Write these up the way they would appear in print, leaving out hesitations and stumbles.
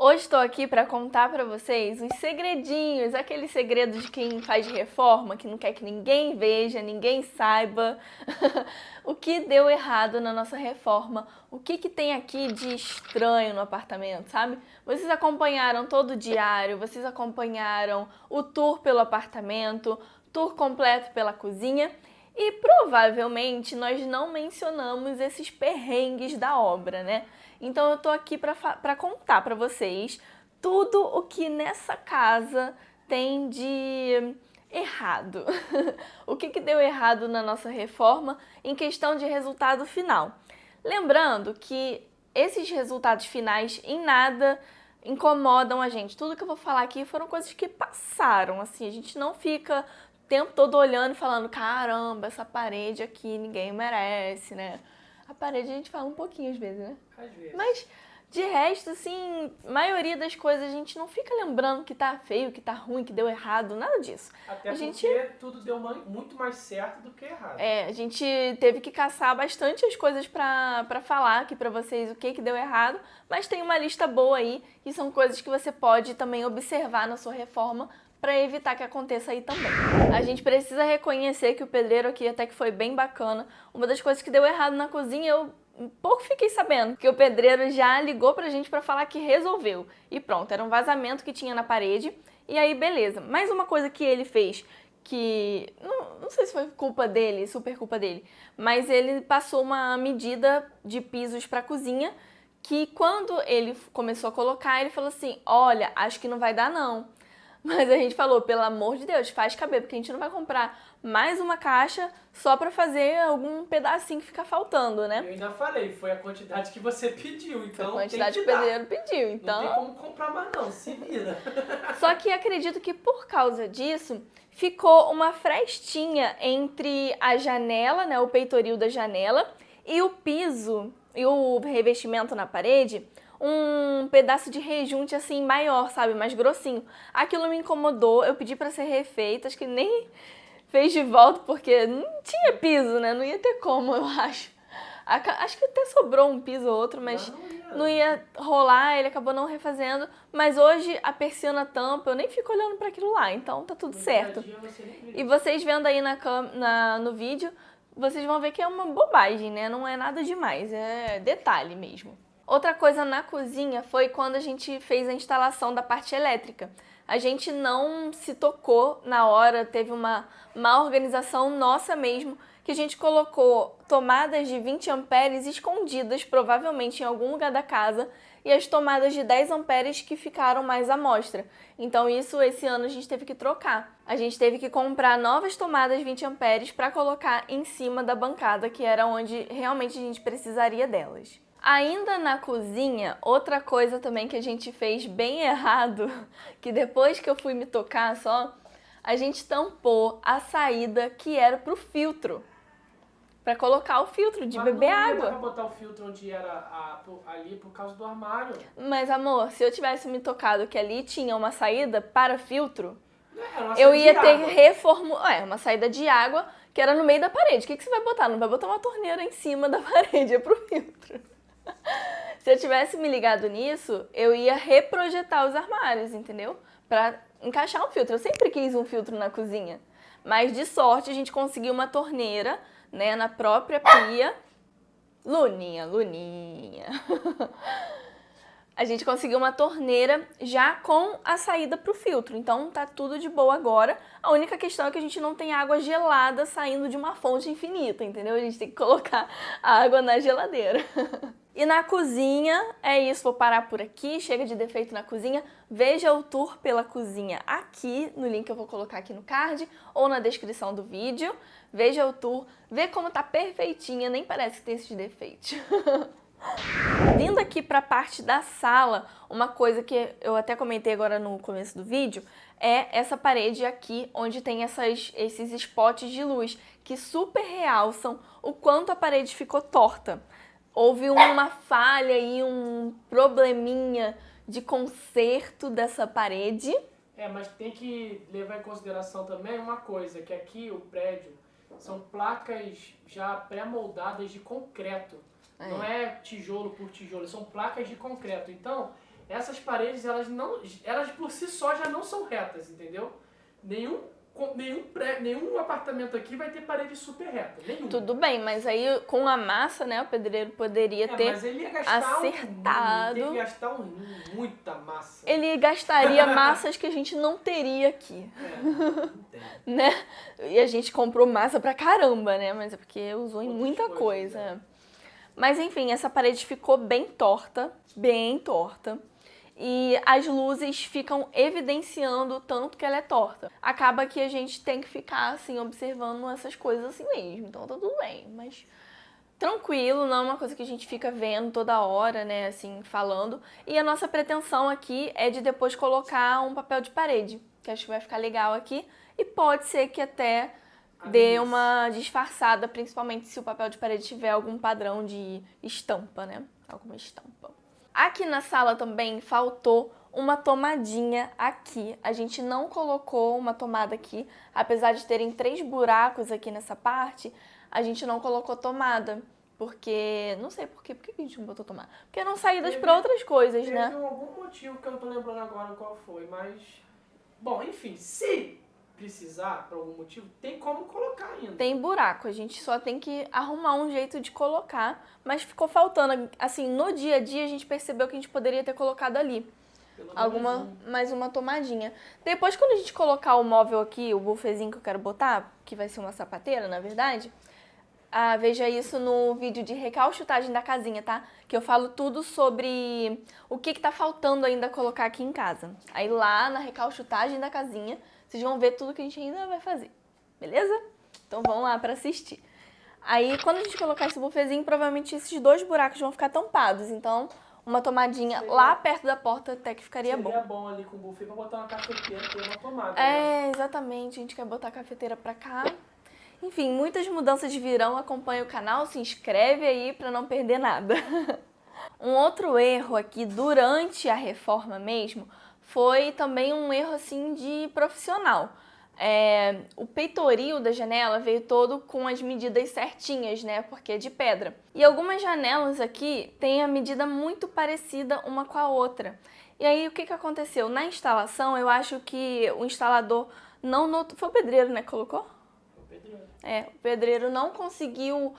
Hoje estou aqui para contar para vocês os segredinhos, aqueles segredos de quem faz reforma, que não quer que ninguém veja, ninguém saiba o que deu errado na nossa reforma, o que tem aqui de estranho no apartamento, sabe? Vocês acompanharam todo o diário, vocês acompanharam o tour pelo apartamento, tour completo pela cozinha e provavelmente nós não mencionamos esses perrengues da obra, né? Então eu tô aqui para contar para vocês tudo o que nessa casa tem de errado. O que deu errado na nossa reforma em questão de resultado final. Lembrando que esses resultados finais em nada incomodam a gente. Tudo que eu vou falar aqui foram coisas que passaram, assim, a gente não fica o tempo todo olhando e falando, caramba, essa parede aqui ninguém merece, né? A parede a gente fala um pouquinho às vezes, né? Às vezes. Mas de resto, assim, maioria das coisas a gente não fica lembrando que tá feio, que tá ruim, que deu errado, nada disso. Até a porque gente, tudo deu muito mais certo do que errado. a gente teve que caçar bastante as coisas pra falar aqui pra vocês o que deu errado, mas tem uma lista boa aí e são coisas que você pode também observar na sua reforma para evitar que aconteça aí também. A gente precisa reconhecer que o pedreiro aqui até que foi bem bacana. Uma das coisas que deu errado na cozinha, eu pouco fiquei sabendo, que o pedreiro já ligou pra gente pra falar que resolveu. E pronto, era um vazamento que tinha na parede, e aí beleza. Mais uma coisa que ele fez, que não sei se foi culpa dele, super culpa dele, mas ele passou uma medida de pisos pra cozinha, que quando ele começou a colocar, ele falou assim, olha, acho que não vai dar não. Mas a gente falou, pelo amor de Deus, faz caber, porque a gente não vai comprar mais uma caixa só pra fazer algum pedacinho que fica faltando, né? Eu ainda falei, foi a quantidade que você pediu, então Foi a quantidade tem que que o dar. pedreiro pediu, então... Não tem como comprar mais não, se vira. Só que acredito que por causa disso, ficou uma frestinha entre a janela, né, o peitoril da janela, e o piso, e o revestimento na parede, um pedaço de rejunte assim maior, sabe, mais grossinho. Aquilo me incomodou, eu pedi pra ser refeito, acho que nem fez de volta porque não tinha piso, né, não ia ter como, eu acho. Acho que até sobrou um piso ou outro, mas não ia rolar, ele acabou não refazendo. Mas hoje a persiana tampa, eu nem fico olhando pra aquilo lá, então tá tudo certo. E vocês vendo aí no vídeo, vocês vão ver que é uma bobagem, né? Não é nada demais, é detalhe mesmo. Outra coisa na cozinha foi quando a gente fez a instalação da parte elétrica. A gente não se tocou na hora, teve uma má organização nossa mesmo, que a gente colocou tomadas de 20 amperes escondidas, provavelmente em algum lugar da casa, e as tomadas de 10 amperes que ficaram mais à mostra. Então isso, esse ano, a gente teve que trocar. A gente teve que comprar novas tomadas 20 amperes para colocar em cima da bancada, que era onde realmente a gente precisaria delas. Ainda na cozinha, outra coisa também que a gente fez bem errado, que depois que eu fui me tocar só, a gente tampou a saída que era pro filtro, para colocar o filtro de beber água. Mas não ia pra botar o filtro onde era ali por causa do armário. Mas amor, se eu tivesse me tocado que ali tinha uma saída para filtro, Uma eu saída ia de ter água. reformulado, uma saída de água que era no meio da parede. O que você vai botar? Não vai botar uma torneira em cima da parede, é pro filtro. Se eu tivesse me ligado nisso, eu ia reprojetar os armários, entendeu? Pra encaixar um filtro. Eu sempre quis um filtro na cozinha. Mas de sorte a gente conseguiu uma torneira, né, na própria pia. Luninha. A gente conseguiu uma torneira já com a saída pro filtro. Então tá tudo de boa agora. A única questão é que a gente não tem água gelada saindo de uma fonte infinita, entendeu? A gente tem que colocar a água na geladeira. E na cozinha, é isso, vou parar por aqui, chega de defeito na cozinha. Veja o tour pela cozinha aqui, no link que eu vou colocar aqui no card ou na descrição do vídeo. Veja o tour, vê como tá perfeitinha, nem parece que tem esses defeitos. Vindo aqui para a parte da sala, uma coisa que eu até comentei agora no começo do vídeo, é essa parede aqui, onde tem esses spots de luz, que super realçam o quanto a parede ficou torta. Houve uma falha e um probleminha de conserto dessa parede. Mas tem que levar em consideração também uma coisa, que aqui o prédio são placas já pré-moldadas de concreto. Não é tijolo por tijolo, são placas de concreto. Então, essas paredes, elas por si só já não são retas, entendeu? Nenhum apartamento aqui vai ter parede super reta, nenhum. Tudo bem, mas aí com a massa, né, o pedreiro poderia ter mas ele ia gastar acertado. Tem que gastar muita massa. Ele gastaria massas que a gente não teria aqui. Não tem. Né? E a gente comprou massa pra caramba, né? Mas é porque usou em muita coisa. É. Mas enfim, essa parede ficou bem torta. E as luzes ficam evidenciando o tanto que ela é torta. Acaba que a gente tem que ficar assim, observando essas coisas assim mesmo. Então tá tudo bem, mas tranquilo, não é uma coisa que a gente fica vendo toda hora, né, assim, falando. E a nossa pretensão aqui é de depois colocar um papel de parede, que acho que vai ficar legal aqui. E pode ser que até dê uma disfarçada, principalmente se o papel de parede tiver algum padrão de estampa, né? Alguma estampa. Aqui na sala também faltou uma tomadinha aqui. A gente não colocou uma tomada aqui, apesar de terem 3 buracos aqui nessa parte, a gente não colocou tomada. Porque, não sei por quê. Por que a gente não botou tomada? Porque eram saídas para outras coisas, né? Teve algum motivo que eu não tô lembrando agora qual foi, mas... Bom, enfim, se precisar, por algum motivo, tem como colocar ainda. Tem buraco, a gente só tem que arrumar um jeito de colocar, mas ficou faltando, assim, no dia a dia a gente percebeu que a gente poderia ter colocado ali. Mais uma tomadinha. Depois, quando a gente colocar o móvel aqui, o bufezinho que eu quero botar, que vai ser uma sapateira, na verdade, veja isso no vídeo de recalchutagem da casinha, tá? Que eu falo tudo sobre o que tá faltando ainda colocar aqui em casa. Aí lá na recalchutagem da casinha, vocês vão ver tudo que a gente ainda vai fazer, beleza? Então vão lá pra assistir. Aí quando a gente colocar esse bufezinho, provavelmente esses 2 buracos vão ficar tampados. Então uma tomadinha lá perto da porta até que ficaria bom. Seria bom ali com o buffet pra botar uma cafeteira e uma tomada. Exatamente. A gente quer botar a cafeteira pra cá. Enfim, muitas mudanças virão. Acompanha o canal, se inscreve aí pra não perder nada. Um outro erro aqui durante a reforma mesmo foi também um erro assim de profissional. O peitoril da janela veio todo com as medidas certinhas, né? Porque é de pedra. E algumas janelas aqui têm a medida muito parecida uma com a outra. E aí o que aconteceu? Na instalação, eu acho que o instalador não notou. Foi o pedreiro, né, que colocou? O pedreiro não conseguiu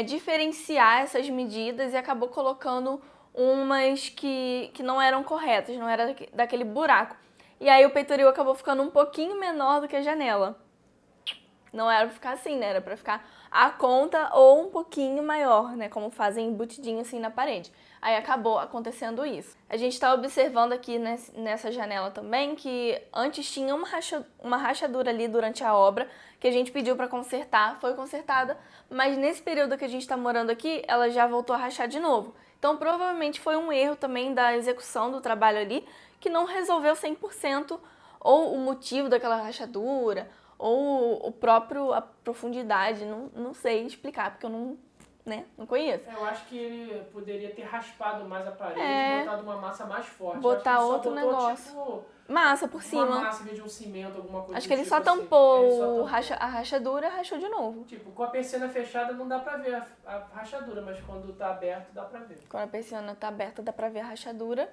diferenciar essas medidas e acabou colocando umas que não eram corretas, não era daquele buraco. E aí o peitoril acabou ficando um pouquinho menor do que a janela. Não era pra ficar assim, né? Era pra ficar a conta ou um pouquinho maior, né? Como fazem embutidinho assim na parede. Aí acabou acontecendo isso. A gente tá observando aqui nessa janela também que antes tinha uma rachadura ali durante a obra que a gente pediu pra consertar, foi consertada, mas nesse período que a gente tá morando aqui, ela já voltou a rachar de novo. Então provavelmente foi um erro também da execução do trabalho ali, que não resolveu 100% ou o motivo daquela rachadura, ou a profundidade, não sei explicar, porque eu não conheço. Eu acho que ele poderia ter raspado mais a parede e botado uma massa mais forte. Botar outro negócio. Tipo, massa por cima. Uma massa em vez de um cimento, alguma coisa. Acho que ele tipo só tampou a rachadura e rachou de novo. Tipo, com a persiana fechada não dá pra ver a rachadura, mas quando tá aberto dá pra ver. Quando a persiana tá aberta dá pra ver a rachadura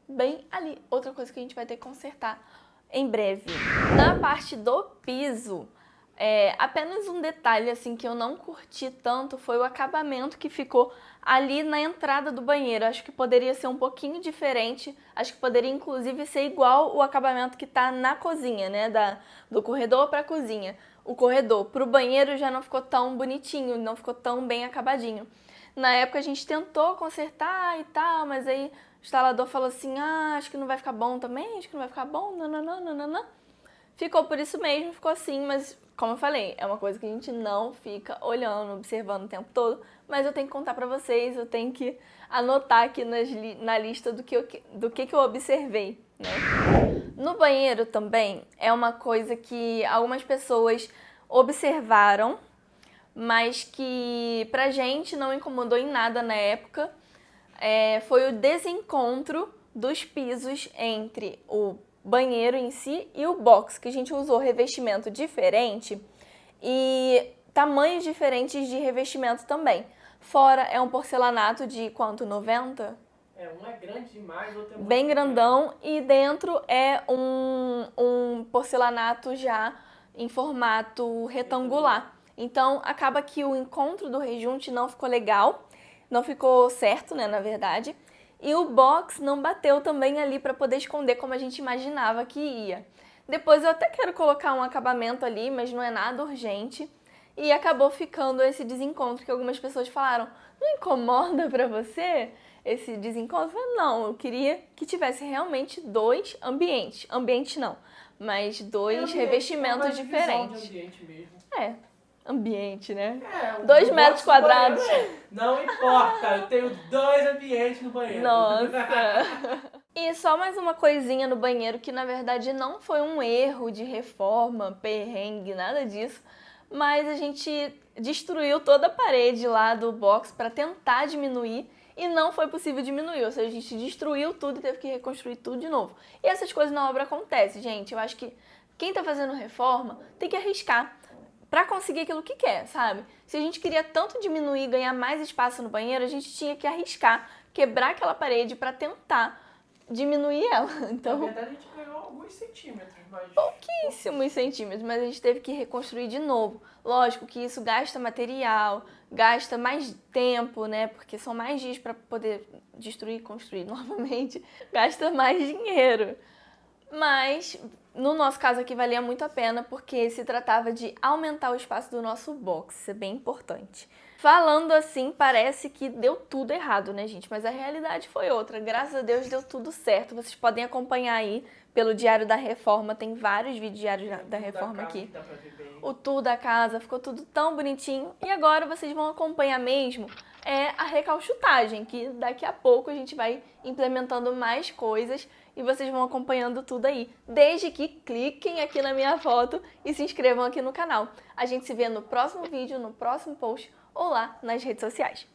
bem ali. Outra coisa que a gente vai ter que consertar em breve. Na parte do piso, apenas um detalhe assim que eu não curti tanto foi o acabamento que ficou ali na entrada do banheiro. Acho que poderia ser um pouquinho diferente, acho que poderia inclusive ser igual o acabamento que tá na cozinha, né, do corredor para a cozinha. O corredor pro banheiro já não ficou tão bonitinho, não ficou tão bem acabadinho. Na época a gente tentou consertar e tal, mas aí o instalador falou assim, acho que não vai ficar bom também, acho que não vai ficar bom, não. Ficou por isso mesmo, ficou assim, mas como eu falei, é uma coisa que a gente não fica olhando, observando o tempo todo, mas eu tenho que contar pra vocês, eu tenho que anotar aqui na lista do que eu observei, né? No banheiro também é uma coisa que algumas pessoas observaram, mas que pra gente não incomodou em nada na época, foi o desencontro dos pisos entre o banheiro em si e o box, que a gente usou revestimento diferente e tamanhos diferentes de revestimento também. Fora é um porcelanato de quanto? 90? Um é grande demais, o outro é muito bem pequeno. grandão, e dentro é um porcelanato já em formato retangular. Então, acaba que o encontro do rejunte não ficou legal, não ficou certo, né, na verdade. E o box não bateu também ali para poder esconder como a gente imaginava que ia. Depois eu até quero colocar um acabamento ali, mas não é nada urgente. E acabou ficando esse desencontro que algumas pessoas falaram, não incomoda pra você esse desencontro? Eu falei, não, eu queria que tivesse realmente dois ambientes. Ambiente não, mas dois Ambiente, revestimentos uma divisão diferentes. de ambiente mesmo. Ambiente, né? O 2 box metros do quadrados. banheiro, não importa, eu tenho 2 ambientes no banheiro. Nossa! E só mais uma coisinha no banheiro que na verdade não foi um erro de reforma, perrengue, nada disso, mas a gente destruiu toda a parede lá do box para tentar diminuir e não foi possível diminuir, ou seja, a gente destruiu tudo e teve que reconstruir tudo de novo. E essas coisas na obra acontecem, gente. Eu acho que quem tá fazendo reforma tem que arriscar para conseguir aquilo que quer, sabe? Se a gente queria tanto diminuir, ganhar mais espaço no banheiro, a gente tinha que arriscar, quebrar aquela parede para tentar diminuir ela. Então, Na verdade, a gente ganhou alguns centímetros, mas... pouquíssimos centímetros, mas a gente teve que reconstruir de novo. Lógico que isso gasta material, gasta mais tempo, né? Porque são mais dias para poder destruir e construir novamente. Gasta mais dinheiro. Mas, no nosso caso aqui, valia muito a pena, porque se tratava de aumentar o espaço do nosso box, isso é bem importante. Falando assim, parece que deu tudo errado, né, gente? Mas a realidade foi outra. Graças a Deus deu tudo certo. Vocês podem acompanhar aí pelo Diário da Reforma, tem vários vídeos Diário da Reforma aqui. Dá pra ver bem. O tour da casa, ficou tudo tão bonitinho. E agora vocês vão acompanhar mesmo a recalchutagem, que daqui a pouco a gente vai implementando mais coisas e vocês vão acompanhando tudo aí. Desde que cliquem aqui na minha foto e se inscrevam aqui no canal. A gente se vê no próximo vídeo, no próximo post ou lá nas redes sociais.